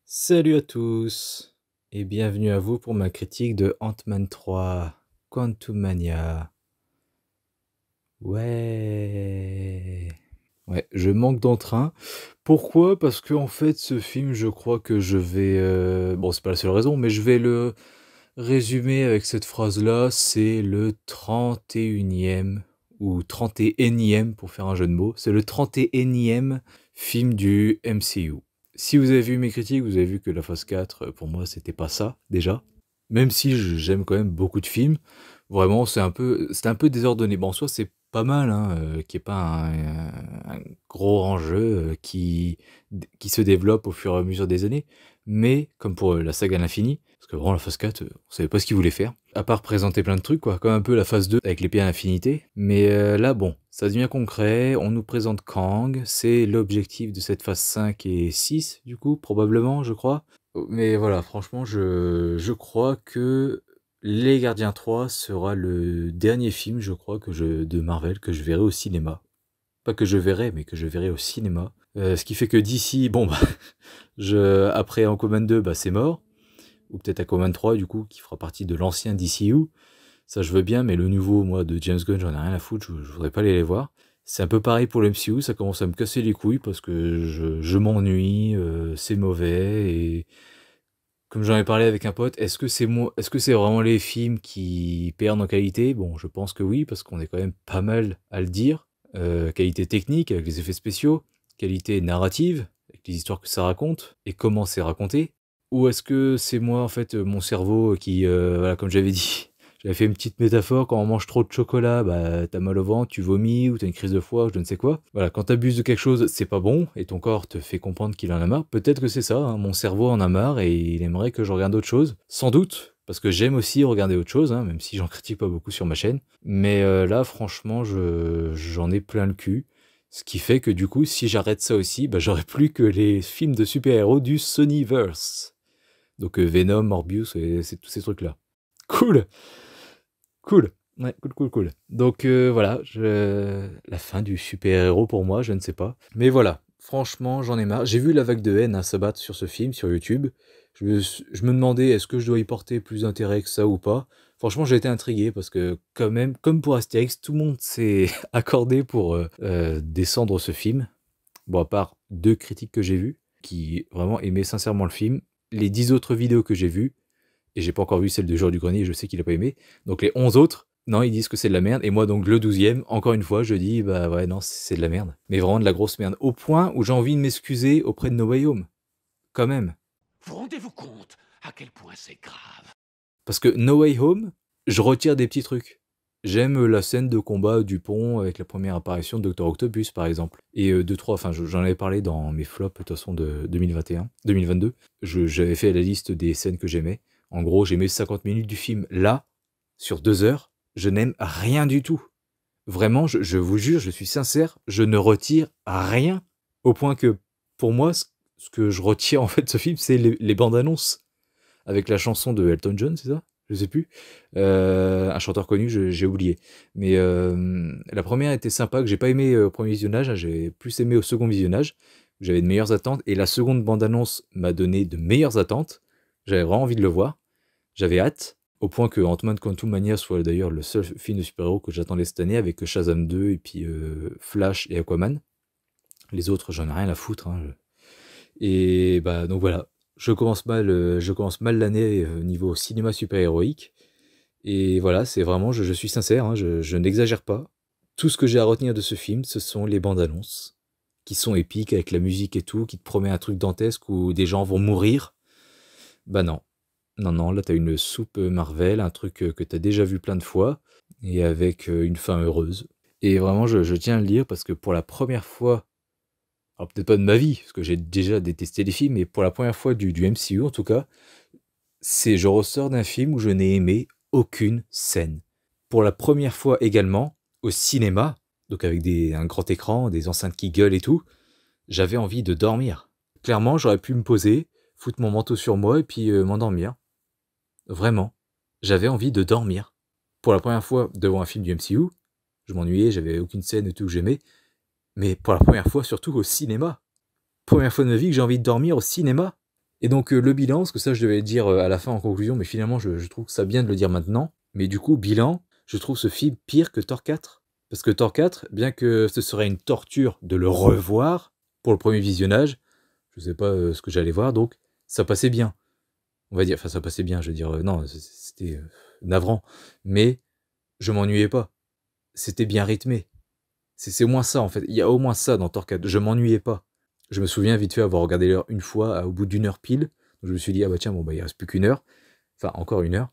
Salut à tous et bienvenue à vous pour ma critique de Ant-Man 3, Quantumania. Ouais. Ouais, je manque d'entrain. Pourquoi? Parce que en fait, ce film, je crois que je vais... Bon, c'est pas la seule raison, mais je vais le résumer avec cette phrase-là. C'est le 31e, ou 31e pour faire un jeu de mots. C'est le 31e film du MCU. Si vous avez vu mes critiques, vous avez vu que la phase 4, pour moi, c'était pas ça, déjà. Même si j'aime quand même beaucoup de films, vraiment, c'était un peu désordonné. Bon, en soi, c'est pas mal, hein, qu'il n'y ait pas un gros enjeu qui se développe au fur et à mesure des années. Mais, comme pour la saga de l'infini, parce que vraiment, la phase 4, on savait pas ce qu'ils voulaient faire. À part présenter plein de trucs, quoi, comme un peu la phase 2 avec l'épée à l'infinité. Mais là, bon, ça devient concret, on nous présente Kang, c'est l'objectif de cette phase 5 et 6, du coup, probablement, je crois. Mais voilà, franchement, je crois que Les Gardiens 3 sera le dernier film, je crois, de Marvel que je verrai au cinéma. Pas que je verrai, mais que je verrai au cinéma. Ce qui fait que d'ici, bon, bah, après Aquaman 2, bah, c'est mort. Ou peut-être Aquaman 3, du coup, qui fera partie de l'ancien DCU. Ça, je veux bien, mais le nouveau, moi, de James Gunn, j'en ai rien à foutre, je voudrais pas aller les voir. C'est un peu pareil pour le MCU, ça commence à me casser les couilles parce que je m'ennuie, c'est mauvais, et comme j'en ai parlé avec un pote, est-ce que c'est vraiment les films qui perdent en qualité? Bon, je pense que oui, parce qu'on est quand même pas mal à le dire. Qualité technique, avec les effets spéciaux, qualité narrative, avec les histoires que ça raconte, et comment c'est raconté. Ou est-ce que c'est moi, en fait, mon cerveau qui, voilà, comme j'avais dit, j'avais fait une petite métaphore, quand on mange trop de chocolat, bah, t'as mal au ventre, tu vomis, ou t'as une crise de foie, ou je ne sais quoi. Voilà, quand t'abuses de quelque chose, c'est pas bon, et ton corps te fait comprendre qu'il en a marre. Peut-être que c'est ça, hein, mon cerveau en a marre, et il aimerait que je regarde autre chose. Sans doute, parce que j'aime aussi regarder autre chose, hein, même si j'en critique pas beaucoup sur ma chaîne. Mais là, franchement, j'en ai plein le cul. Ce qui fait que du coup, si j'arrête ça aussi, bah, j'aurai plus que les films de super-héros du Sonyverse. Donc Venom, Morbius et c'est tous ces trucs-là. Cool, cool. Ouais, cool, cool, cool. Donc voilà, la fin du super-héros pour moi, je ne sais pas. Mais voilà, franchement, j'en ai marre. J'ai vu la vague de haine s'abattre sur ce film, sur YouTube. Je me demandais, est-ce que je dois y porter plus d'intérêt que ça ou pas? Franchement, j'ai été intrigué parce que quand même, comme pour Astérix, tout le monde s'est accordé pour descendre ce film. Bon, à part 2 critiques que j'ai vues, qui vraiment aimaient sincèrement le film. Les 10 autres vidéos que j'ai vues, et j'ai pas encore vu celle de Jour du Grenier, je sais qu'il a pas aimé. Donc les 11 autres, non, ils disent que c'est de la merde. Et moi, donc le 12e, encore une fois, je dis, bah ouais, non, c'est de la merde. Mais vraiment de la grosse merde. Au point où j'ai envie de m'excuser auprès de No Way Home. Quand même. Vous rendez-vous compte à quel point c'est grave? Parce que No Way Home, je retire des petits trucs. J'aime la scène de combat du pont avec la première apparition de Dr. Octopus, par exemple. Et 2-3, enfin, j'en avais parlé dans mes flops, de toute façon, de 2021, 2022. J'avais fait la liste des scènes que j'aimais. En gros, j'aimais 50 minutes du film. Là, sur 2 heures, je n'aime rien du tout. Vraiment, je vous jure, je suis sincère, je ne retire rien. Au point que, pour moi, ce que je retire en fait de ce film, c'est les bandes annonces avec la chanson de Elton John, c'est ça? Je sais plus. Un chanteur connu, j'ai oublié. Mais la première était sympa, que j'ai pas aimé au premier visionnage, hein, j'ai plus aimé au second visionnage. J'avais de meilleures attentes, et la seconde bande-annonce m'a donné de meilleures attentes. J'avais vraiment envie de le voir. J'avais hâte, au point que Ant-Man Quantumania soit d'ailleurs le seul film de super-héros que j'attendais cette année, avec Shazam 2 et puis Flash et Aquaman. Les autres, j'en ai rien à foutre, hein. Et bah donc voilà, je commence mal l'année niveau cinéma super-héroïque. Et voilà, c'est vraiment, je suis sincère, hein, je n'exagère pas. Tout ce que j'ai à retenir de ce film, ce sont les bandes annonces, qui sont épiques avec la musique et tout, qui te promet un truc dantesque où des gens vont mourir. Bah non, non, non, là t'as une soupe Marvel, un truc que t'as déjà vu plein de fois, et avec une fin heureuse. Et vraiment, je tiens à le dire parce que pour la première fois, alors peut-être pas de ma vie, parce que j'ai déjà détesté les films, mais pour la première fois du MCU en tout cas, je ressors d'un film où je n'ai aimé aucune scène. Pour la première fois également, au cinéma, donc avec un grand écran, des enceintes qui gueulent et tout, j'avais envie de dormir. Clairement, j'aurais pu me poser, foutre mon manteau sur moi et puis m'endormir. Vraiment. J'avais envie de dormir. Pour la première fois devant un film du MCU, je m'ennuyais, j'avais aucune scène et tout que j'aimais, mais pour la première fois surtout au cinéma. Première fois de ma vie que j'ai envie de dormir au cinéma. Et donc le bilan, parce que ça je devais le dire à la fin en conclusion, mais finalement je trouve ça bien de le dire maintenant. Mais du coup, bilan, je trouve ce film pire que Thor 4. Parce que Thor 4, bien que ce serait une torture de le revoir pour le premier visionnage, je sais pas ce que j'allais voir, donc ça passait bien. On va dire, enfin ça passait bien, je veux dire, non, c'était navrant. Mais je m'ennuyais pas. C'était bien rythmé. C'est au moins ça en fait. Il y a au moins ça dans Thor 4. Je m'ennuyais pas. Je me souviens vite fait avoir regardé l'heure une fois au bout d'une heure pile. Donc je me suis dit, ah bah tiens, bon bah il reste plus qu'une heure. Enfin, encore une heure.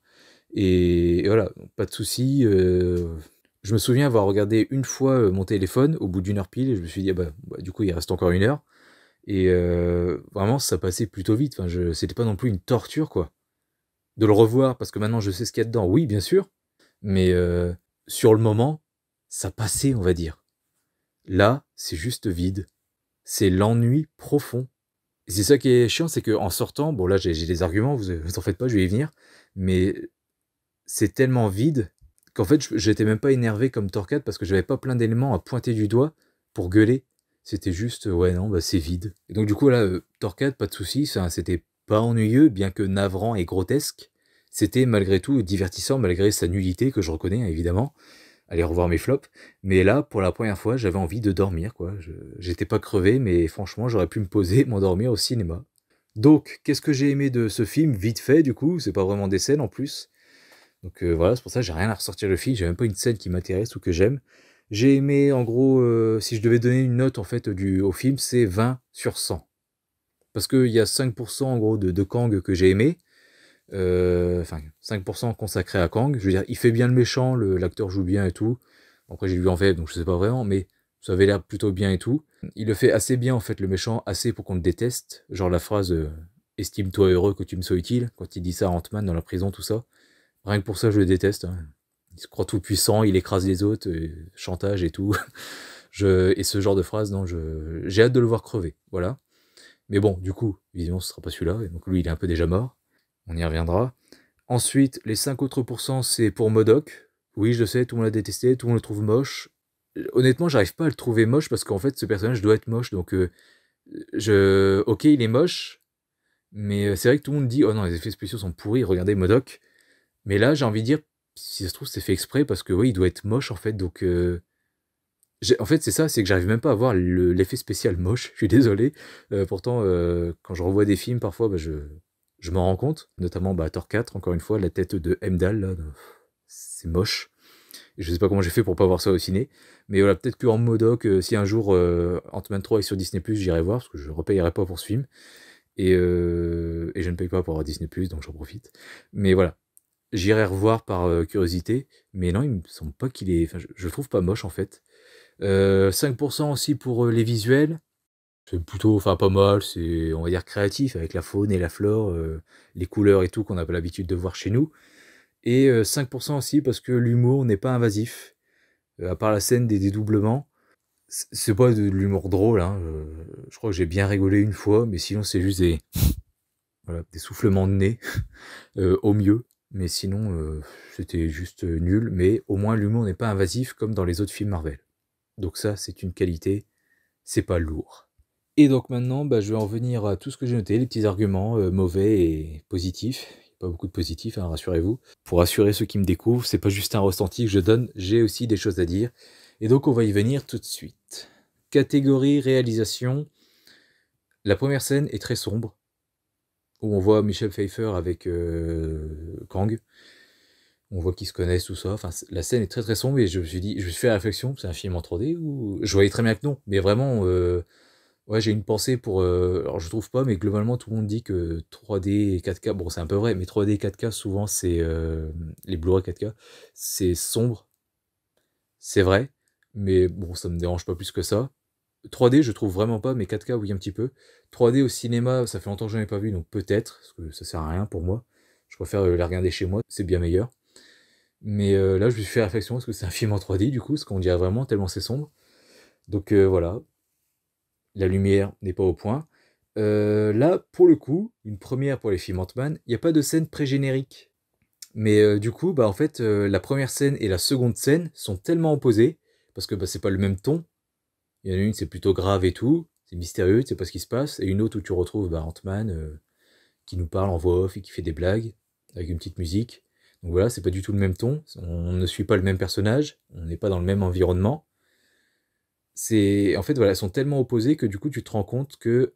Et voilà, pas de souci. Je me souviens avoir regardé une fois mon téléphone au bout d'une heure pile. Et je me suis dit, ah bah, du coup, il reste encore une heure. Et vraiment, ça passait plutôt vite. Enfin, c'était pas non plus une torture, quoi. De le revoir, parce que maintenant je sais ce qu'il y a dedans. Oui, bien sûr. Mais sur le moment, ça passait, on va dire. Là, c'est juste vide. C'est l'ennui profond. Et c'est ça qui est chiant, c'est qu'en sortant, bon là j'ai des arguments, vous en faites pas, je vais y venir, mais c'est tellement vide qu'en fait j'étais même pas énervé comme Torquat parce que j'avais pas plein d'éléments à pointer du doigt pour gueuler. C'était juste, ouais non, bah c'est vide. Et donc du coup là, Torquat, pas de soucis, c'était pas ennuyeux, bien que navrant et grotesque. C'était malgré tout divertissant, malgré sa nullité que je reconnais hein, évidemment. Aller revoir mes flops. Mais là, pour la première fois, j'avais envie de dormir, quoi. J'étais pas crevé, mais franchement, j'aurais pu me poser, m'endormir au cinéma. Donc, qu'est-ce que j'ai aimé de ce film? Vite fait, du coup, c'est pas vraiment des scènes en plus. Donc voilà, c'est pour ça que j'ai rien à ressortir le film, j'ai même pas une scène qui m'intéresse ou que j'aime. J'ai aimé, en gros, si je devais donner une note en fait au film, c'est 20 sur 100. Parce qu'il y a 5% en gros de Kang que j'ai aimé, enfin 5% consacré à Kang. Je veux dire, il fait bien le méchant, l'acteur joue bien et tout. Après, j'ai lu en VF, donc je sais pas vraiment, mais ça avait l'air plutôt bien et tout. Il le fait assez bien, en fait, le méchant, assez pour qu'on le déteste. Genre la phrase estime-toi heureux que tu me sois utile, quand il dit ça à Ant-Man dans la prison, tout ça. Rien que pour ça, je le déteste. Hein. Il se croit tout puissant, il écrase les autres, chantage et tout. Et ce genre de phrase, non, j'ai hâte de le voir crever. Voilà. Mais bon, du coup, évidemment, ce sera pas celui-là. Et donc lui, il est un peu déjà mort. On y reviendra. Ensuite, les 5 autres pourcents, c'est pour MODOK. Oui, je sais, tout le monde l'a détesté, tout le monde le trouve moche. Honnêtement, j'arrive pas à le trouver moche parce qu'en fait, ce personnage doit être moche. Donc, ok, il est moche, mais c'est vrai que tout le monde dit, oh non, les effets spéciaux sont pourris, regardez MODOK. Mais là, j'ai envie de dire, si ça se trouve, c'est fait exprès parce que oui, il doit être moche en fait. Donc, en fait, c'est ça, c'est que j'arrive même pas à voir l'effet spécial moche. Je suis désolé. Pourtant, quand je revois des films, parfois, bah, je m'en rends compte. Notamment bah, Thor 4, encore une fois, la tête de Heimdall, là, c'est moche. Et je sais pas comment j'ai fait pour pas voir ça au ciné. Mais voilà, peut-être qu'en Modoc, si un jour Ant-Man 3 est sur Disney+, j'irai voir, parce que je repayerai pas pour ce film. Et je ne paye pas pour avoir Disney+, donc j'en profite. Mais voilà, j'irai revoir par curiosité. Mais non, il me semble pas qu'il est... Enfin, je le trouve pas moche, en fait. 5% aussi pour les visuels. C'est plutôt, enfin pas mal, c'est on va dire créatif avec la faune et la flore, les couleurs et tout qu'on n'a pas l'habitude de voir chez nous. Et 5% aussi parce que l'humour n'est pas invasif. À part la scène des dédoublements, c'est pas de l'humour drôle. Hein. Je crois que j'ai bien rigolé une fois, mais sinon c'est juste voilà, des soufflements de nez au mieux. Mais sinon c'était juste nul. Mais au moins l'humour n'est pas invasif comme dans les autres films Marvel. Donc ça c'est une qualité, c'est pas lourd. Et donc maintenant, bah, je vais en venir à tout ce que j'ai noté, les petits arguments mauvais et positifs. Il n'y a pas beaucoup de positifs, hein, rassurez-vous. Pour rassurer ceux qui me découvrent, c'est pas juste un ressenti que je donne, j'ai aussi des choses à dire. Et donc on va y venir tout de suite. Catégorie réalisation. La première scène est très sombre, où on voit Michel Pfeiffer avec Kang. On voit qu'ils se connaissent, tout ça. Enfin, la scène est très très sombre et je me suis dit, je me suis fait la réflexion, c'est un film en 3D ou... Je voyais très bien que non, mais vraiment... ouais, j'ai une pensée pour... alors, je trouve pas, mais globalement, tout le monde dit que 3D et 4K... Bon, c'est un peu vrai, mais 3D et 4K, souvent, c'est... les Blu-ray 4K, c'est sombre. C'est vrai, mais bon, ça me dérange pas plus que ça. 3D, je trouve vraiment pas, mais 4K, oui, un petit peu. 3D au cinéma, ça fait longtemps que j'en ai pas vu, donc peut-être, parce que ça sert à rien pour moi. Je préfère les regarder chez moi, c'est bien meilleur. Mais là, je me suis fait réflexion, parce que c'est un film en 3D, du coup, ce qu'on dirait vraiment, tellement c'est sombre. Donc voilà, la lumière n'est pas au point. Là, pour le coup, une première pour les films Ant-Man, il n'y a pas de scène pré-générique. Mais du coup, bah en fait, la première scène et la seconde scène sont tellement opposées, parce que bah, c'est pas le même ton. Il y en a une, c'est plutôt grave et tout, c'est mystérieux, tu sais pas ce qui se passe, et une autre où tu retrouves bah, Ant-Man, qui nous parle en voix off et qui fait des blagues, avec une petite musique. Donc voilà, c'est pas du tout le même ton, on ne suit pas le même personnage, on n'est pas dans le même environnement. En fait, voilà, elles sont tellement opposées que du coup, tu te rends compte que,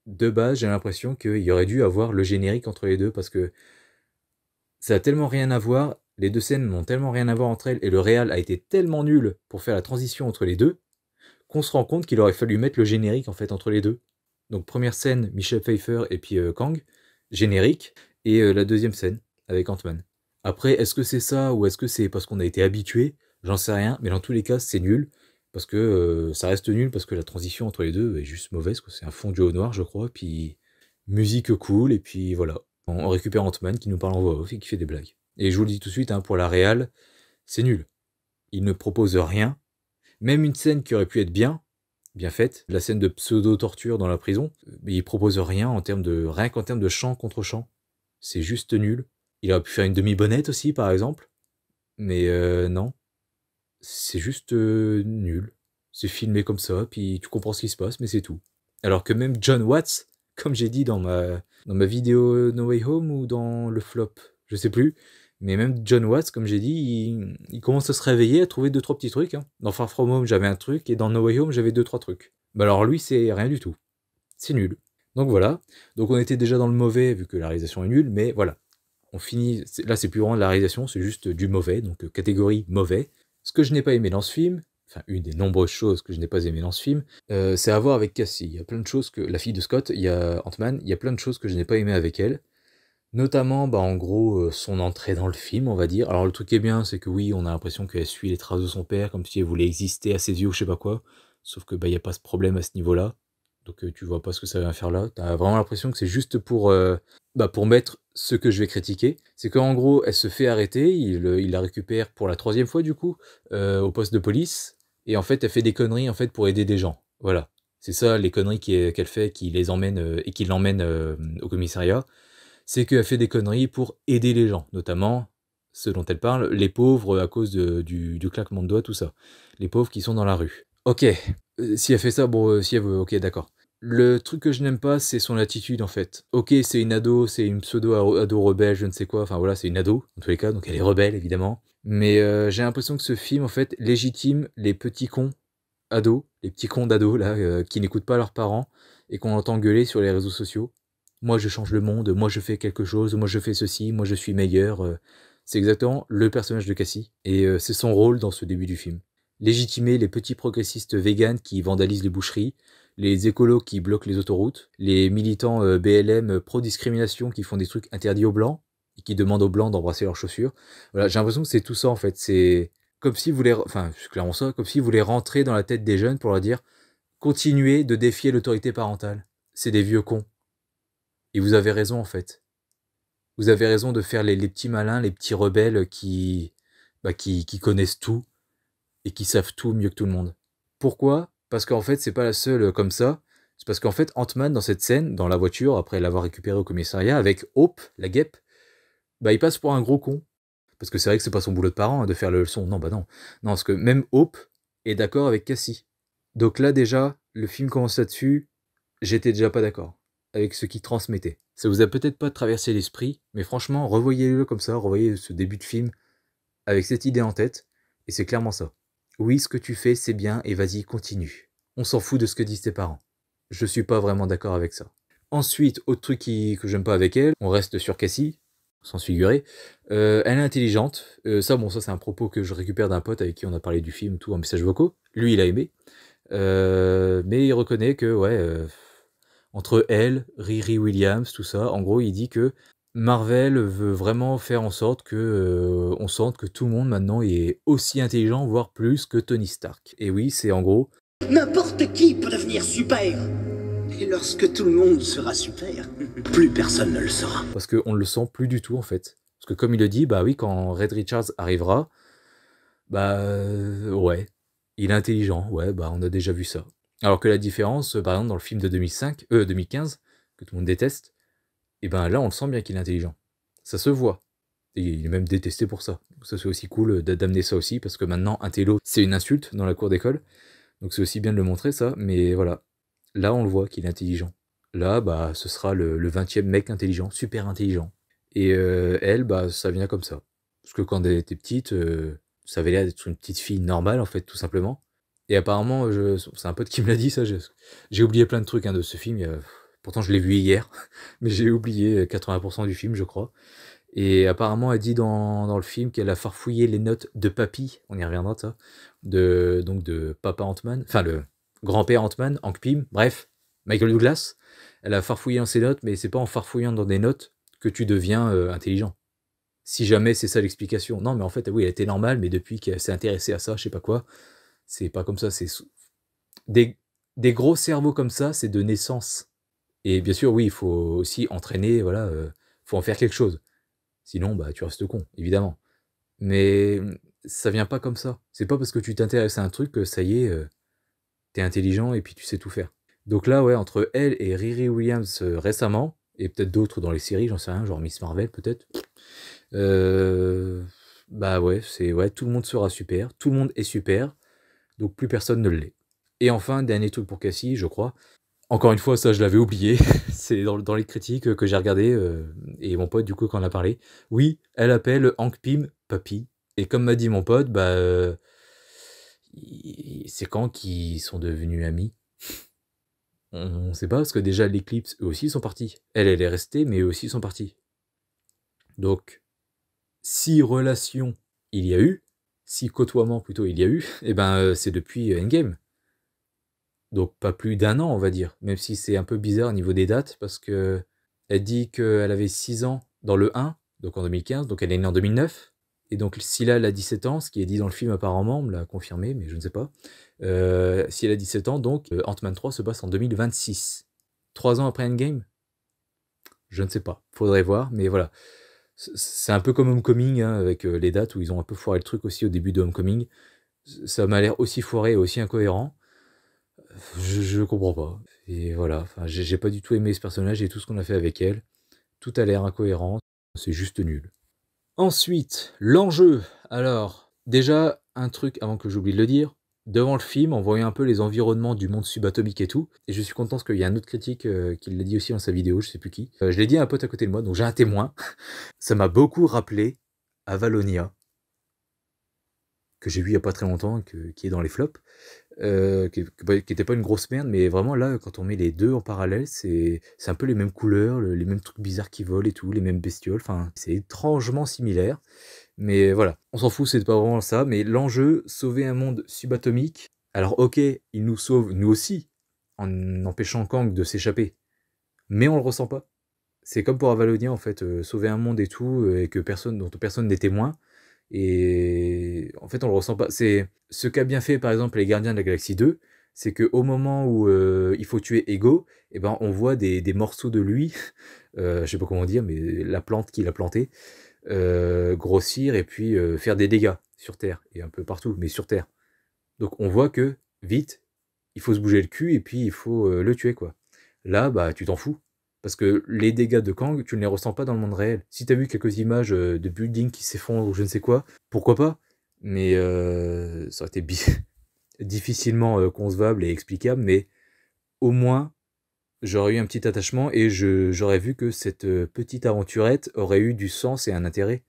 de base, j'ai l'impression qu'il y aurait dû avoir le générique entre les deux, parce que ça a tellement rien à voir, les deux scènes n'ont tellement rien à voir entre elles, et le réal a été tellement nul pour faire la transition entre les deux, qu'on se rend compte qu'il aurait fallu mettre le générique en fait entre les deux. Donc première scène, Michel Pfeiffer et puis Kang, générique, et la deuxième scène avec Ant-Man. Après, est-ce que c'est ça ou est-ce que c'est parce qu'on a été habitué? J'en sais rien, mais dans tous les cas, c'est nul. Parce que ça reste nul, parce que la transition entre les deux est juste mauvaise. C'est un fondu au noir, je crois. Puis musique cool, et puis voilà. On récupère Ant-Man qui nous parle en voix off et qui fait des blagues. Et je vous le dis tout de suite, hein, pour la réal, c'est nul. Il ne propose rien. Même une scène qui aurait pu être bien faite, la scène de pseudo-torture dans la prison, mais il propose rien rien qu'en termes de chant contre chant. C'est juste nul. Il aurait pu faire une demi-bonnette aussi, par exemple. Mais non. C'est juste nul. C'est filmé comme ça, puis tu comprends ce qui se passe, mais c'est tout. Alors que même John Watts, comme j'ai dit dans ma vidéo No Way Home ou dans le flop, je sais plus, mais même John Watts, comme j'ai dit, il commence à se réveiller, à trouver 2-3 petits trucs. Hein. Dans Far From Home, j'avais un truc, et dans No Way Home, j'avais 2-3 trucs. Bah alors lui, c'est rien du tout. C'est nul. Donc voilà. Donc on était déjà dans le mauvais, vu que la réalisation est nulle, mais voilà. On finit, là c'est plus vraiment de la réalisation, c'est juste du mauvais, donc catégorie mauvais. Ce que je n'ai pas aimé dans ce film, enfin une des nombreuses choses que je n'ai pas aimé dans ce film, c'est à voir avec Cassie. Il y a plein de choses que, la fille de Scott, il y a Ant-Man, il y a plein de choses que je n'ai pas aimé avec elle. Notamment, bah, en gros, son entrée dans le film, on va dire. Alors le truc qui est bien, c'est que oui, on a l'impression qu'elle suit les traces de son père, comme si elle voulait exister à ses yeux ou je sais pas quoi. Sauf que bah, il n'y a pas ce problème à ce niveau-là. Donc tu vois pas ce que ça vient faire là. T'as vraiment l'impression que c'est juste pour mettre ce que je vais critiquer. C'est qu'en gros, elle se fait arrêter, il la récupère pour la troisième fois du coup, au poste de police. Et en fait, elle fait des conneries en fait pour aider des gens. Voilà. C'est ça les conneries qu'elle fait, qui les emmène et qui l'emmène au commissariat. C'est qu'elle fait des conneries pour aider les gens, notamment ceux dont elle parle, les pauvres à cause du claquement de doigts, tout ça. Les pauvres qui sont dans la rue. Ok, si elle fait ça, bon, si elle veut, ok, d'accord. Le truc que je n'aime pas, c'est son attitude en fait. Ok, c'est une ado, c'est une pseudo-ado rebelle, je ne sais quoi, enfin voilà, c'est une ado, en tous les cas, donc elle est rebelle évidemment. Mais j'ai l'impression que ce film, en fait, légitime les petits cons ados, les petits cons d'ados, là, qui n'écoutent pas leurs parents et qu'on entend gueuler sur les réseaux sociaux. Moi, je change le monde, moi, je fais quelque chose, moi, je fais ceci, moi, je suis meilleur. C'est exactement le personnage de Cassie. Et c'est son rôle dans ce début du film. Légitimer les petits progressistes véganes qui vandalisent les boucheries, les écolos qui bloquent les autoroutes, les militants BLM pro-discrimination qui font des trucs interdits aux blancs, et qui demandent aux blancs d'embrasser leurs chaussures. Voilà, j'ai l'impression que c'est tout ça, en fait. C'est comme si vous voulez, enfin, c'est clairement ça, comme si vous voulez rentrer dans la tête des jeunes pour leur dire, continuez de défier l'autorité parentale. C'est des vieux cons. Et vous avez raison, en fait. Vous avez raison de faire les petits malins, les petits rebelles qui connaissent tout et qui savent tout mieux que tout le monde. Pourquoi? Parce qu'en fait, c'est pas la seule comme ça. C'est parce qu'en fait, Ant-Man, dans cette scène, dans la voiture, après l'avoir récupéré au commissariat, avec Hope, la guêpe, bah, il passe pour un gros con. Parce que c'est vrai que c'est pas son boulot de parent hein, de faire le leçon. Non, bah non. Non, parce que même Hope est d'accord avec Cassie. Donc là, déjà, le film commence là-dessus. J'étais déjà pas d'accord avec ce qu'il transmettait. Ça vous a peut-être pas traversé l'esprit, mais franchement, revoyez-le comme ça, revoyez ce début de film avec cette idée en tête, et c'est clairement ça. Oui, ce que tu fais, c'est bien, et vas-y, continue. On s'en fout de ce que disent tes parents. Je suis pas vraiment d'accord avec ça. Ensuite, autre truc que j'aime pas avec elle, on reste sur Cassie, sans se figurer. Elle est intelligente. Ça, c'est un propos que je récupère d'un pote avec qui on a parlé du film, tout en message vocaux. Lui, il a aimé. Mais il reconnaît que, ouais, entre elle, Riri Williams, tout ça, en gros, il dit que Marvel veut vraiment faire en sorte que on sente que tout le monde maintenant est aussi intelligent, voire plus que Tony Stark. Et oui, c'est en gros... N'importe qui peut devenir super. Et lorsque tout le monde sera super, plus personne ne le sera. Parce qu'on ne le sent plus du tout, en fait. Parce que comme il le dit, bah oui, quand Red Richards arrivera, bah ouais, il est intelligent, ouais, bah on a déjà vu ça. Alors que la différence, par exemple, dans le film de 2015, que tout le monde déteste, et ben là, on le sent bien qu'il est intelligent. Ça se voit. Et il est même détesté pour ça. Ça, c'est aussi cool d'amener ça aussi, parce que maintenant, un télo, c'est une insulte dans la cour d'école. Donc c'est aussi bien de le montrer, ça. Mais voilà. Là, on le voit qu'il est intelligent. Là, bah, ce sera le 20e mec intelligent, super intelligent. Et elle, bah, ça vient comme ça. Parce que quand elle était petite, ça avait l'air d'être une petite fille normale, en fait, tout simplement. Et apparemment, c'est un pote qui me l'a dit, ça. J'ai oublié plein de trucs hein, de ce film. Pourtant, je l'ai vu hier, mais j'ai oublié 80% du film, je crois. Et apparemment, elle dit dans le film qu'elle a farfouillé les notes de Papy, on y reviendra de ça, donc de Papa Ant-Man, enfin le grand-père Ant-Man, Hank Pym, bref, Michael Douglas. Elle a farfouillé dans ses notes, mais c'est pas en farfouillant dans des notes que tu deviens intelligent. Si jamais c'est ça l'explication. Non, mais en fait, oui, elle était normale, mais depuis qu'elle s'est intéressée à ça, je sais pas quoi, c'est pas comme ça. Des, des gros cerveaux comme ça, c'est de naissance. Et bien sûr, oui, il faut aussi entraîner, voilà, faut en faire quelque chose. Sinon, bah, tu restes con, évidemment. Mais ça vient pas comme ça. C'est pas parce que tu t'intéresses à un truc que ça y est, t'es intelligent et puis tu sais tout faire. Donc là, ouais, entre elle et Riri Williams récemment, et peut-être d'autres dans les séries, j'en sais rien, genre Miss Marvel peut-être, bah ouais, ouais, tout le monde sera super, tout le monde est super, donc plus personne ne l'est. Et enfin, dernier truc pour Cassie, je crois. Encore une fois, ça je l'avais oublié, c'est dans les critiques que j'ai regardé et mon pote du coup quand on a parlé. Oui, elle appelle Hank Pym Papy. Et comme m'a dit mon pote, bah c'est quand qu'ils sont devenus amis. On sait pas parce que déjà l'Eclipse eux aussi sont partis. Elle est restée, mais eux aussi sont partis. Donc si relation il y a eu, si côtoiement plutôt il y a eu, et ben c'est depuis Endgame. Donc pas plus d'1 an, on va dire, même si c'est un peu bizarre au niveau des dates, parce que elle dit qu'elle avait 6 ans dans le 1, donc en 2015, donc elle est née en 2009, et donc si là elle a 17 ans, ce qui est dit dans le film apparemment, on me l'a confirmé, mais je ne sais pas, si elle a 17 ans, donc Ant-Man 3 se passe en 2026. 3 ans après Endgame? Je ne sais pas, faudrait voir, mais voilà. C'est un peu comme Homecoming, hein, avec les dates où ils ont un peu foiré le truc aussi au début de Homecoming. Ça m'a l'air aussi foiré et aussi incohérent. Je comprends pas. Et voilà, enfin, j'ai pas du tout aimé ce personnage et tout ce qu'on a fait avec elle. Tout a l'air incohérent, c'est juste nul. Ensuite, l'enjeu. Alors, déjà, un truc avant que j'oublie de le dire. Devant le film, on voyait un peu les environnements du monde subatomique et tout. Et je suis content parce qu'il y a un autre critique qui l'a dit aussi dans sa vidéo, je sais plus qui. Je l'ai dit à un pote à côté de moi, donc j'ai un témoin. Ça m'a beaucoup rappelé Avalonia, que j'ai vu il y a pas très longtemps, qui est dans les flops. Qui était pas une grosse merde, mais vraiment là, quand on met les deux en parallèle, c'est un peu les mêmes couleurs, les mêmes trucs bizarres qui volent et tout, les mêmes bestioles, enfin, c'est étrangement similaire. Mais voilà, on s'en fout, c'est pas vraiment ça, mais l'enjeu, sauver un monde subatomique, alors ok, il nous sauve, nous aussi, en empêchant Kang de s'échapper, mais on le ressent pas. C'est comme pour Avalonia, en fait, sauver un monde et tout, et que dont personne n'est témoin, et en fait, on le ressent pas. C'est ce qu'a bien fait, par exemple, les Gardiens de la Galaxie 2, c'est qu'au moment où il faut tuer Ego, eh ben, on voit des morceaux de lui, je sais pas comment dire, mais la plante qu'il a plantée, grossir et puis faire des dégâts sur Terre, et un peu partout, mais sur Terre. Donc on voit que, vite, il faut se bouger le cul et puis il faut le tuer, quoi. Là, bah, tu t'en fous. Parce que les dégâts de Kang, tu ne les ressens pas dans le monde réel. Si t'as vu quelques images de buildings qui s'effondrent ou je ne sais quoi, pourquoi pas? Mais ça aurait été difficilement concevable et explicable, mais au moins, j'aurais eu un petit attachement et j'aurais vu que cette petite aventurette aurait eu du sens et un intérêt.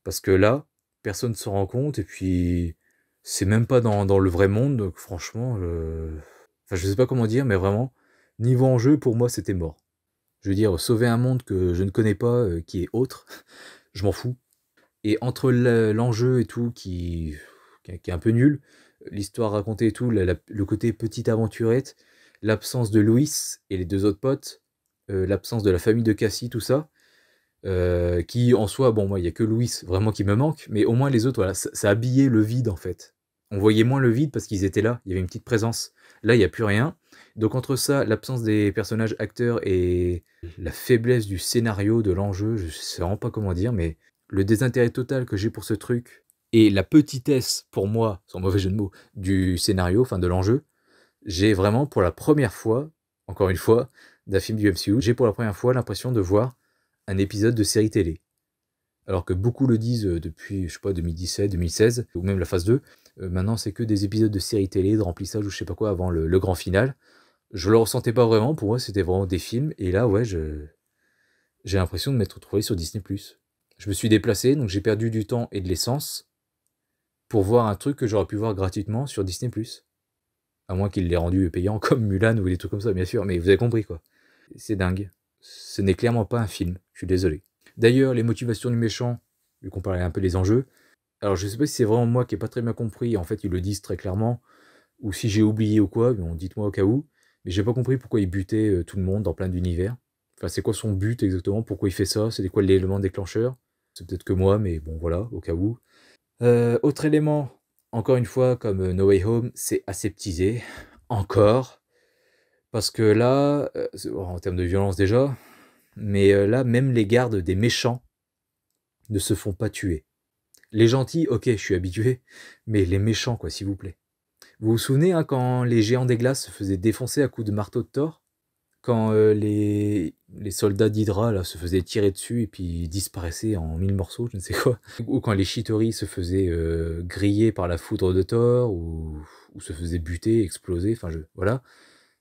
Parce que là, personne ne s'en rend compte et puis c'est même pas dans le vrai monde, donc franchement, enfin, je sais pas comment dire, mais vraiment, niveau enjeu, pour moi, c'était mort. Je veux dire, sauver un monde que je ne connais pas, qui est autre, je m'en fous. Et entre l'enjeu et tout, qui est un peu nul, l'histoire racontée et tout, le côté petite aventurette, l'absence de Louis et les deux autres potes, l'absence de la famille de Cassie, tout ça, qui en soi, bon, moi, il n'y a que Louis vraiment qui me manque, mais au moins les autres, voilà, ça habillait le vide en fait. On voyait moins le vide parce qu'ils étaient là, il y avait une petite présence. Là, il n'y a plus rien. Donc entre ça, l'absence des personnages acteurs et la faiblesse du scénario, de l'enjeu, je sais vraiment pas comment dire, mais le désintérêt total que j'ai pour ce truc, et la petitesse, pour moi, sans mauvais jeu de mots, du scénario, enfin de l'enjeu, j'ai vraiment pour la première fois, encore une fois, d'un film du MCU, j'ai pour la première fois l'impression de voir un épisode de série télé. Alors que beaucoup le disent depuis, je sais pas, 2017, 2016, ou même la phase 2, maintenant c'est que des épisodes de série télé, de remplissage ou je sais pas quoi avant le grand final. Je le ressentais pas vraiment, pour moi c'était vraiment des films, et là ouais, j'ai l'impression de m'être retrouvé sur Disney+. Je me suis déplacé, donc j'ai perdu du temps et de l'essence pour voir un truc que j'aurais pu voir gratuitement sur Disney+. À moins qu'il l'ait rendu payant comme Mulan ou des trucs comme ça, bien sûr, mais vous avez compris quoi. C'est dingue. Ce n'est clairement pas un film, je suis désolé. D'ailleurs, les motivations du méchant, vu qu'on parlait un peu des enjeux, alors je sais pas si c'est vraiment moi qui ai pas très bien compris, en fait ils le disent très clairement, ou si j'ai oublié ou quoi, bon, dites-moi au cas où, mais j'ai pas compris pourquoi il butait tout le monde dans plein d'univers. Enfin, c'est quoi son but exactement, pourquoi il fait ça, c'est quoi l'élément déclencheur. C'est peut-être que moi, mais bon voilà, au cas où. Autre élément, encore une fois, comme No Way Home, c'est aseptisé, encore, parce que là, en termes de violence déjà, mais là, même les gardes des méchants ne se font pas tuer. Les gentils, ok, je suis habitué, mais les méchants, quoi, s'il vous plaît. Vous vous souvenez, hein, quand les géants des glaces se faisaient défoncer à coups de marteau de Thor? Quand les soldats d'Hydra là, se faisaient tirer dessus et puis disparaissaient en 1000 morceaux, je ne sais quoi. Ou quand les Chitauri se faisaient griller par la foudre de Thor, ou se faisaient buter, exploser, enfin voilà.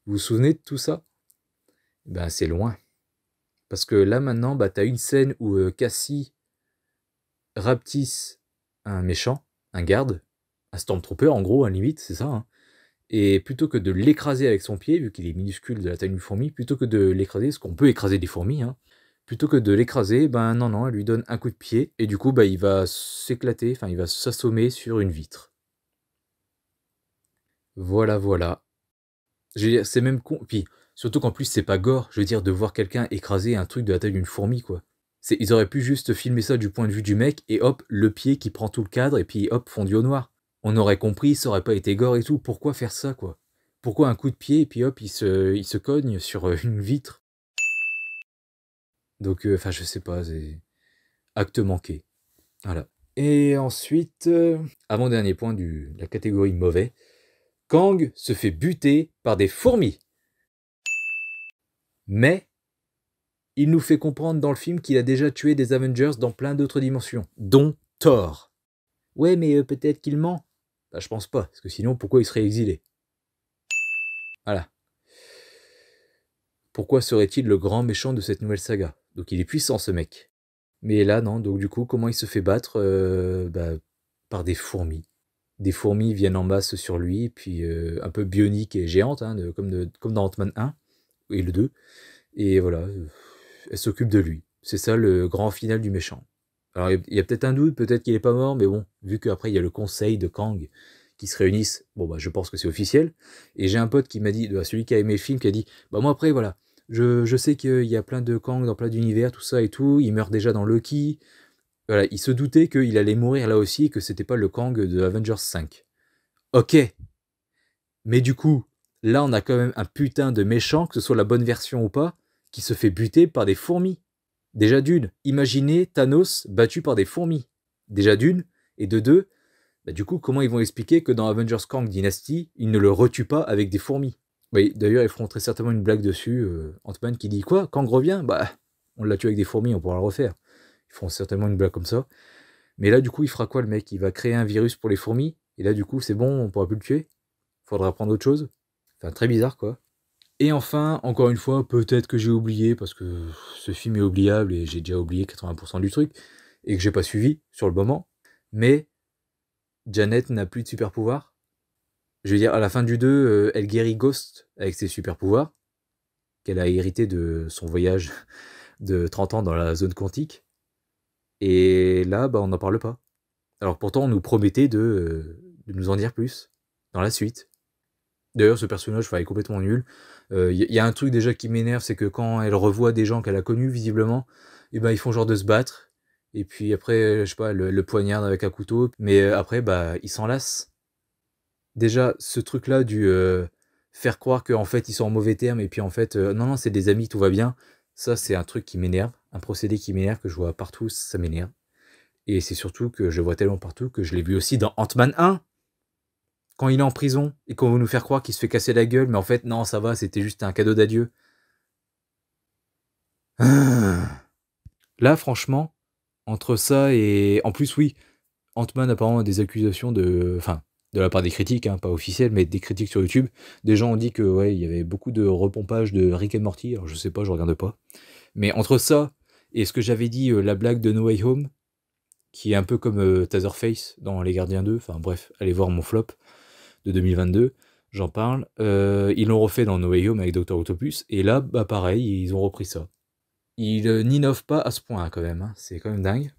Vous vous souvenez de tout ça? Ben c'est loin. Parce que là maintenant, bah, t'as une scène où Cassie rapetisse un méchant, un garde, un Stormtrooper en gros, à la limite, c'est ça, hein. Et plutôt que de l'écraser avec son pied, vu qu'il est minuscule de la taille d'une fourmi, plutôt que de l'écraser, parce qu'on peut écraser des fourmis, hein, plutôt que de l'écraser, ben non, elle lui donne un coup de pied, et du coup, bah, il va s'éclater, enfin, il va s'assommer sur une vitre. Voilà, voilà. Je veux dire, c'est même con. Puis, surtout qu'en plus, c'est pas gore, je veux dire, de voir quelqu'un écraser un truc de la taille d'une fourmi, quoi. Ils auraient pu juste filmer ça du point de vue du mec, et hop, le pied qui prend tout le cadre, et puis hop, fondu au noir. On aurait compris, ça aurait pas été gore et tout. Pourquoi faire ça, quoi? Pourquoi un coup de pied et puis hop, il se cogne sur une vitre? Donc, enfin, je sais pas, c'est acte manqué. Voilà. Et ensuite, avant-dernier point de la catégorie mauvais, Kang se fait buter par des fourmis. Mais il nous fait comprendre dans le film qu'il a déjà tué des Avengers dans plein d'autres dimensions, dont Thor. Ouais, mais peut-être qu'il ment. Bah, je pense pas, parce que sinon, pourquoi il serait exilé? Voilà. Pourquoi serait-il le grand méchant de cette nouvelle saga? Donc il est puissant ce mec. Mais là non, donc du coup comment il se fait battre? Bah, par des fourmis. Des fourmis viennent en masse sur lui, puis un peu bioniques et géantes, hein, comme dans Ant-Man 1 et le 2. Et voilà, elles s'occupent de lui. C'est ça le grand final du méchant. Alors il y a peut-être un doute, peut-être qu'il est pas mort, mais bon, vu qu'après il y a le conseil de Kang qui se réunissent, bon bah je pense que c'est officiel. Et j'ai un pote qui m'a dit, celui qui a aimé le film, qui a dit, bah moi après voilà, je sais qu'il y a plein de Kang dans plein d'univers, tout ça et tout, il meurt déjà dans Loki. Voilà, il se doutait qu'il allait mourir là aussi et que c'était pas le Kang de Avengers 5. Ok, mais du coup, là on a quand même un putain de méchant, que ce soit la bonne version ou pas, qui se fait buter par des fourmis. Déjà d'une, imaginez Thanos battu par des fourmis. Déjà d'une, et de deux, bah du coup, comment ils vont expliquer que dans Avengers Kang Dynasty, ils ne le retuent pas avec des fourmis? Oui, d'ailleurs, ils feront très certainement une blague dessus, Ant-Man qui dit quoi? Kang revient? Bah, on l'a tué avec des fourmis, on pourra le refaire. Ils feront certainement une blague comme ça. Mais là, du coup, il fera quoi le mec? Il va créer un virus pour les fourmis, et là, du coup, c'est bon, on pourra plus le tuer? Faudra prendre autre chose? Enfin, très bizarre, quoi. Et enfin, encore une fois, peut-être que j'ai oublié, parce que ce film est oubliable et j'ai déjà oublié 80% du truc, et que j'ai pas suivi sur le moment, mais Janet n'a plus de super pouvoir. Je veux dire, à la fin du 2, elle guérit Ghost avec ses super pouvoirs, qu'elle a hérité de son voyage de 30 ans dans la zone quantique. Et là, bah, on n'en parle pas. Alors pourtant, on nous promettait de nous en dire plus dans la suite. D'ailleurs, ce personnage est complètement nul. Y a un truc déjà qui m'énerve, c'est que quand elle revoit des gens qu'elle a connus, visiblement, et ben, ils font genre de se battre. Et puis après, je sais pas, le poignarde avec un couteau. Mais après, bah, ils s'enlacent. Déjà, ce truc-là du faire croire qu'en fait, ils sont en mauvais termes, et puis en fait, non, c'est des amis, tout va bien. Ça, c'est un truc qui m'énerve. Un procédé qui m'énerve, que je vois partout, ça m'énerve. Et c'est surtout que je vois tellement partout que je l'ai vu aussi dans Ant-Man 1. Quand il est en prison et qu'on veut nous faire croire qu'il se fait casser la gueule, mais en fait, non, ça va, c'était juste un cadeau d'adieu. Là, franchement, entre ça et... En plus, oui, Ant-Man apparemment a des accusations de... Enfin, De la part des critiques, hein, pas officielles, mais des critiques sur YouTube. Des gens ont dit que ouais, il y avait beaucoup de repompage de Rick and Morty. Alors je sais pas, je regarde pas. Mais entre ça et ce que j'avais dit, la blague de No Way Home, qui est un peu comme Taserface dans Les Gardiens 2, enfin bref, allez voir mon flop de 2022, j'en parle. Ils l'ont refait dans No Way Home avec Dr. Octopus, et là, bah pareil, ils ont repris ça. Ils n'innovent pas à ce point hein, quand même, hein. C'est quand même dingue.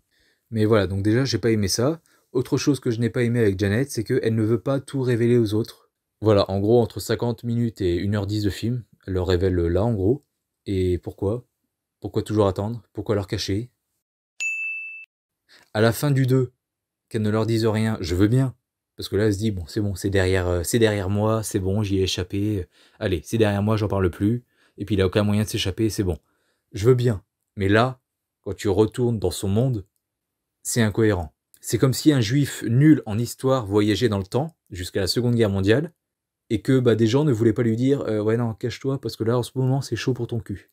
Mais voilà, donc déjà, j'ai pas aimé ça. Autre chose que je n'ai pas aimé avec Janet, c'est qu'elle ne veut pas tout révéler aux autres. Voilà, en gros, entre 50 minutes et 1h10 de film, elle leur révèle là, en gros. Et pourquoi? Pourquoi toujours attendre? Pourquoi leur cacher? À la fin du 2, qu'elle ne leur dise rien, je veux bien. Parce que là, elle se dit, bon, c'est derrière moi, c'est bon, j'y ai échappé. Allez, c'est derrière moi, j'en parle plus. Et puis il a aucun moyen de s'échapper, c'est bon. Je veux bien. Mais là, quand tu retournes dans son monde, c'est incohérent. C'est comme si un juif nul en histoire voyageait dans le temps, jusqu'à la Seconde Guerre mondiale, et que bah, des gens ne voulaient pas lui dire ouais non, cache-toi, parce que là, en ce moment, c'est chaud pour ton cul.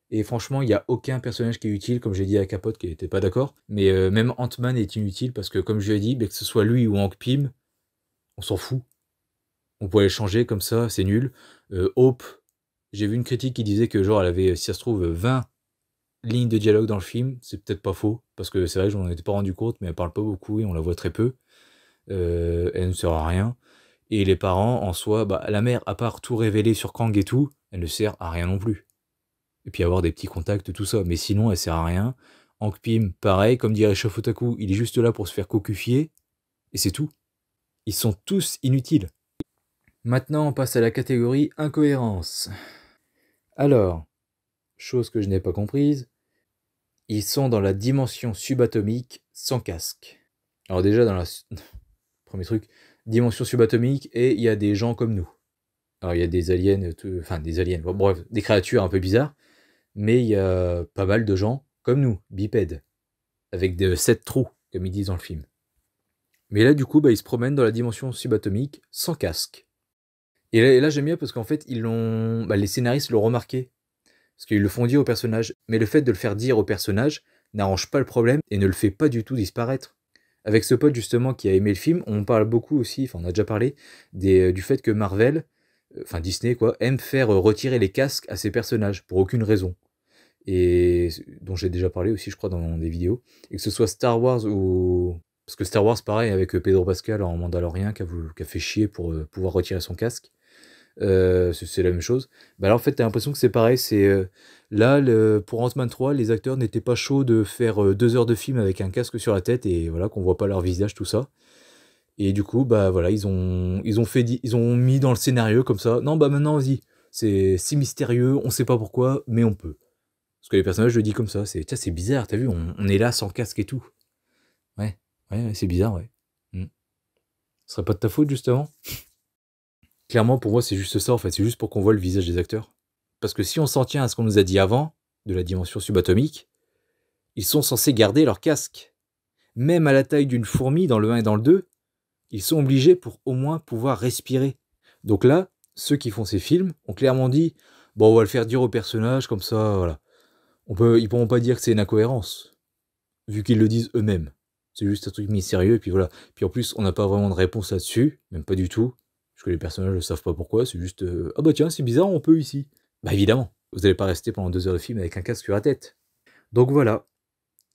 Et franchement, il n'y a aucun personnage qui est utile, comme j'ai dit à Capote qui n'était pas d'accord. Mais même Ant-Man est inutile, parce que comme je lui ai dit, bah, que ce soit lui ou Hank Pym, on s'en fout. On pourrait les changer comme ça, c'est nul. Hope, j'ai vu une critique qui disait que genre elle avait, si ça se trouve, 20 lignes de dialogue dans le film. C'est peut-être pas faux, parce que c'est vrai que j'en étais pas rendu compte, mais elle parle pas beaucoup et on la voit très peu. Elle ne sert à rien. Et les parents, en soi, bah, la mère, à part tout révéler sur Kang et tout, elle ne sert à rien non plus. Et puis avoir des petits contacts, tout ça. Mais sinon, elle sert à rien. Hank Pym, pareil, comme dirait Shofotaku, il est juste là pour se faire cocufier. Et c'est tout. Ils sont tous inutiles. Maintenant, on passe à la catégorie incohérence. Alors, chose que je n'ai pas comprise, ils sont dans la dimension subatomique sans casque. Alors déjà, dans la... Premier truc, dimension subatomique, et il y a des gens comme nous. Alors il y a des aliens, enfin des aliens, bon, bref, des créatures un peu bizarres, mais il y a pas mal de gens comme nous, bipèdes, avec de 7 trous, comme ils disent dans le film. Mais là, du coup, bah, ils se promènent dans la dimension subatomique sans casque. Et là j'aime bien parce qu'en fait, les scénaristes l'ont remarqué. Parce qu'ils le font dire au personnage. Mais le fait de le faire dire au personnage n'arrange pas le problème et ne le fait pas du tout disparaître. Avec ce pote justement qui a aimé le film, on parle beaucoup aussi, enfin on a déjà parlé, du fait que Marvel, enfin Disney quoi, aime faire retirer les casques à ses personnages pour aucune raison. Et dont j'ai déjà parlé aussi je crois dans des vidéos. Et que ce soit Star Wars ou... Parce que Star Wars pareil avec Pedro Pascal en Mandalorian qui a fait chier pour pouvoir retirer son casque. C'est la même chose. Bah là en fait t'as l'impression que c'est pareil, là pour Ant-Man 3 les acteurs n'étaient pas chauds de faire 2 heures de film avec un casque sur la tête et voilà qu'on voit pas leur visage tout ça. Et du coup bah voilà ils ont mis dans le scénario comme ça. Non bah maintenant vas-y, c'est si mystérieux, on sait pas pourquoi mais on peut. Parce que les personnages le disent comme ça, c'est bizarre, t'as vu, on est là sans casque et tout. Ouais, ouais, c'est bizarre ouais. Ce serait pas de ta faute justement? Clairement, pour moi, c'est juste ça, en fait. C'est juste pour qu'on voit le visage des acteurs. Parce que si on s'en tient à ce qu'on nous a dit avant, de la dimension subatomique, ils sont censés garder leur casque. Même à la taille d'une fourmi dans le 1 et dans le 2, ils sont obligés pour au moins pouvoir respirer. Donc là, ceux qui font ces films ont clairement dit « Bon, on va le faire dire aux personnages, comme ça, voilà. » Ils pourront pas dire que c'est une incohérence, vu qu'ils le disent eux-mêmes. C'est juste un truc mystérieux, et puis voilà. Puis en plus, on n'a pas vraiment de réponse là-dessus, même pas du tout. Parce que les personnages ne savent pas pourquoi, c'est juste ah bah tiens, c'est bizarre, on peut ici. Bah évidemment, vous n'allez pas rester pendant 2 heures de film avec un casque sur la tête. Donc voilà,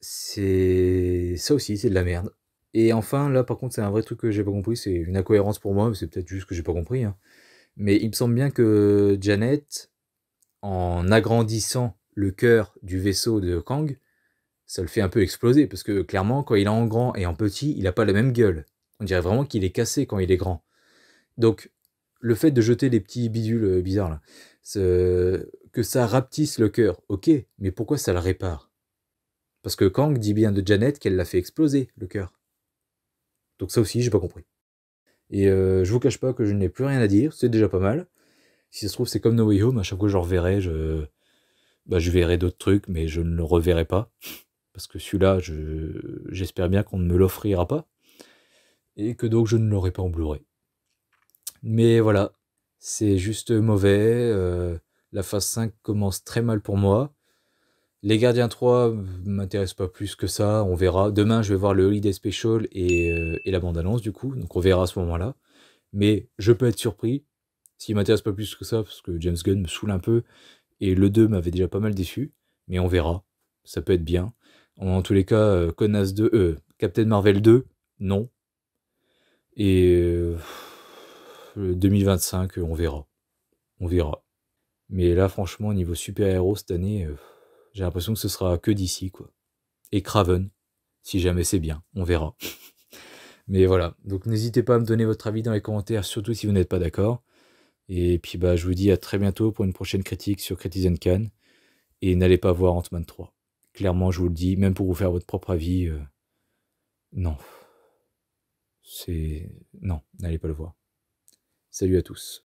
c'est ça aussi, c'est de la merde. Et enfin, là par contre, c'est un vrai truc que j'ai pas compris, c'est une incohérence pour moi, mais c'est peut-être juste que j'ai pas compris. Hein. Mais il me semble bien que Janet, en agrandissant le cœur du vaisseau de Kang, ça le fait un peu exploser, parce que clairement, quand il est en grand et en petit, il a pas la même gueule. On dirait vraiment qu'il est cassé quand il est grand. Donc, le fait de jeter les petits bidules bizarres, là, que ça rapetisse le cœur, ok, mais pourquoi ça le répare? Parce que Kang dit bien de Janet qu'elle l'a fait exploser, le cœur. Donc ça aussi, j'ai pas compris. Et je vous cache pas que je n'ai plus rien à dire, c'est déjà pas mal. Si ça se trouve, c'est comme No Way Home, à chaque fois que je reverrai, je verrai d'autres trucs, mais je ne le reverrai pas. Parce que celui-là, j'espère bien qu'on ne me l'offrira pas. Et que donc je ne l'aurai pas en Blu-ray. Mais voilà, c'est juste mauvais. La phase 5 commence très mal pour moi. Les Gardiens 3 m'intéressent pas plus que ça, on verra. Demain, je vais voir le Holiday Special et la bande-annonce, du coup, donc on verra à ce moment-là. Mais je peux être surpris, s'il m'intéresse pas plus que ça, parce que James Gunn me saoule un peu, et le 2 m'avait déjà pas mal déçu, mais on verra. Ça peut être bien. En tous les cas, Connasse 2, Captain Marvel 2, non. Et 2025, on verra. On verra. Mais là, franchement, au niveau super-héros cette année, j'ai l'impression que ce sera que d'ici, quoi. Et Craven, si jamais c'est bien, on verra. Mais voilà, donc n'hésitez pas à me donner votre avis dans les commentaires, surtout si vous n'êtes pas d'accord. Et puis bah, je vous dis à très bientôt pour une prochaine critique sur Critizen Can. Et n'allez pas voir Ant-Man 3. Clairement, je vous le dis, même pour vous faire votre propre avis, non. Non, n'allez pas le voir. Salut à tous.